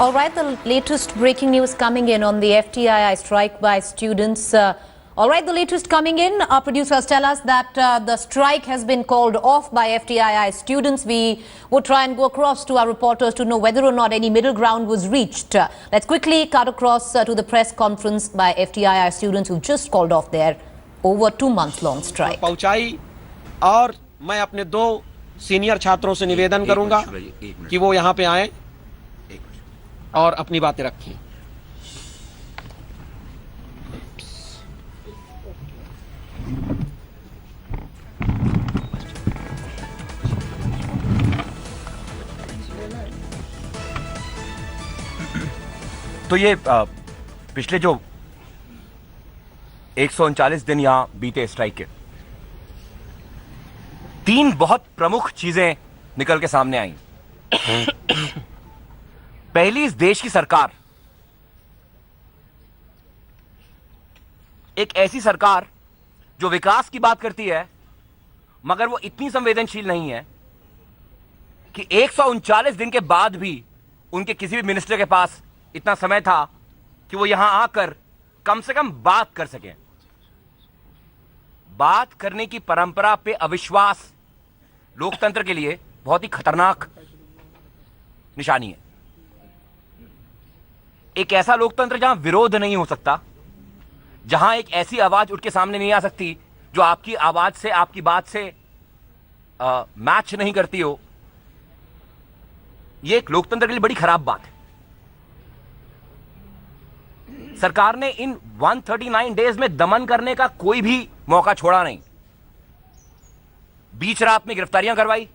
All right, the latest breaking news coming in on the FTII strike by students. All right, the latest coming in. Our producers tell us that the strike has been called off by FTII students. We will try and go across to our reporters to know whether or not any middle ground was reached. Let's quickly cut across to the press conference by FTII students who just called off their over 2 months long strike. पहुंचाई और मैं अपने 2 senior छात्रों से निवेदन करूंगा कि वो यहाँ पे आए और अपनी बातें रखें। तो ये पिछले जो 139 दिन यहां बीते स्ट्राइक के 3 बहुत प्रमुख चीजें निकल के सामने आई। पहली, इस देश की सरकार एक ऐसी सरकार जो विकास की बात करती है मगर वो इतनी संवेदनशील नहीं है कि 139 दिन के बाद भी उनके किसी भी मिनिस्टर के पास इतना समय था कि वो यहां आकर कम से कम बात कर सकें। बात करने की परंपरा पे अविश्वास लोकतंत्र के लिए बहुत ही खतरनाक निशानी है। एक ऐसा लोकतंत्र जहां विरोध नहीं हो सकता, जहां एक ऐसी आवाज उठ के सामने नहीं आ सकती जो आपकी आवाज से, आपकी बात से मैच नहीं करती हो, यह एक लोकतंत्र के लिए बड़ी खराब बात है। सरकार ने इन 139 डेज में दमन करने का कोई भी मौका छोड़ा नहीं। बीच रात में गिरफ्तारियां करवाई,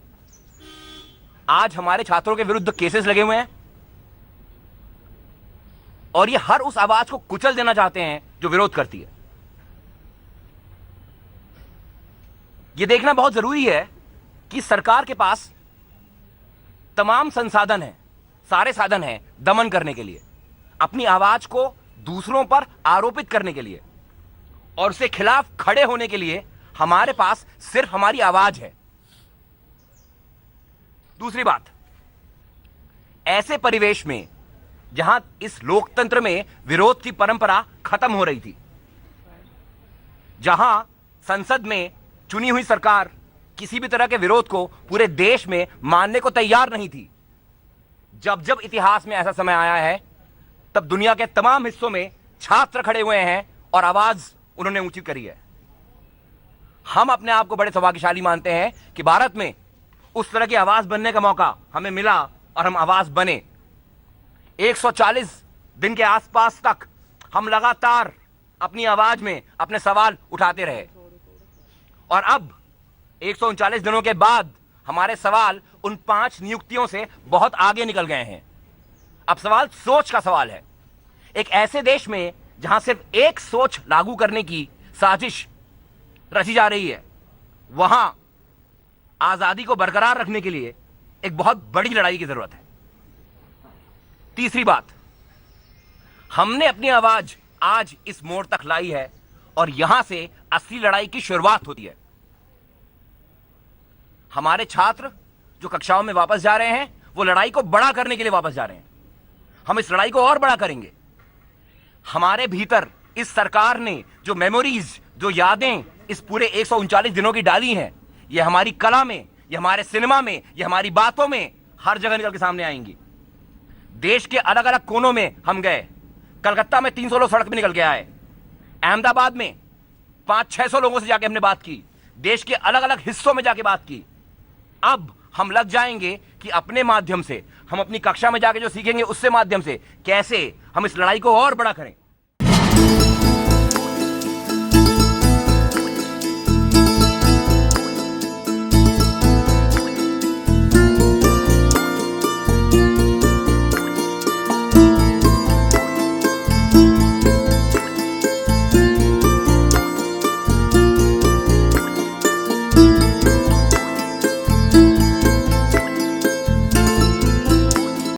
आज हमारे छात्रों के विरुद्ध केसेस लगे हुए हैं और ये हर उस आवाज को कुचल देना चाहते हैं जो विरोध करती है। यह देखना बहुत जरूरी है कि सरकार के पास तमाम संसाधन हैं, सारे साधन हैं दमन करने के लिए, अपनी आवाज को दूसरों पर आरोपित करने के लिए और उसके खिलाफ खड़े होने के लिए हमारे पास सिर्फ हमारी आवाज है। दूसरी बात, ऐसे परिवेश में जहां इस लोकतंत्र में विरोध की परंपरा खत्म हो रही थी, जहां संसद में चुनी हुई सरकार किसी भी तरह के विरोध को पूरे देश में मानने को तैयार नहीं थी, जब जब इतिहास में ऐसा समय आया है तब दुनिया के तमाम हिस्सों में छात्र खड़े हुए हैं और आवाज उन्होंने ऊंची करी है। हम अपने आप को बड़े सौभाग्यशाली मानते हैं कि भारत में उस तरह की आवाज बनने का मौका हमें मिला और हम आवाज बने। 140 दिन के आसपास तक हम लगातार अपनी आवाज में अपने सवाल उठाते रहे और अब 139 दिनों के बाद हमारे सवाल उन 5 नियुक्तियों से बहुत आगे निकल गए हैं। अब सवाल सोच का सवाल है। एक ऐसे देश में जहां सिर्फ एक सोच लागू करने की साजिश रची जा रही है, वहां आजादी को बरकरार रखने के लिए एक बहुत बड़ी लड़ाई की जरूरत है। तीसरी बात, हमने अपनी आवाज आज इस मोड़ तक लाई है और यहां से असली लड़ाई की शुरुआत होती है। हमारे छात्र जो कक्षाओं में वापस जा रहे हैं वो लड़ाई को बड़ा करने के लिए वापस जा रहे हैं। हम इस लड़ाई को और बड़ा करेंगे। हमारे भीतर इस सरकार ने जो मेमोरीज, जो यादें इस पूरे 139 दिनों की डाली हैं, ये हमारी कला में, ये हमारे सिनेमा में, ये हमारी बातों में हर जगह निकल के सामने आएंगी। देश के अलग अलग कोनों में हम गए। कलकत्ता में 300 लोग सड़क में निकल के आए, अहमदाबाद में 500-600 लोगों से जाके हमने बात की, देश के अलग अलग हिस्सों में जाके बात की। अब हम लग जाएंगे कि अपने माध्यम से, हम अपनी कक्षा में जाके जो सीखेंगे उससे माध्यम से कैसे हम इस लड़ाई को और बड़ा करें।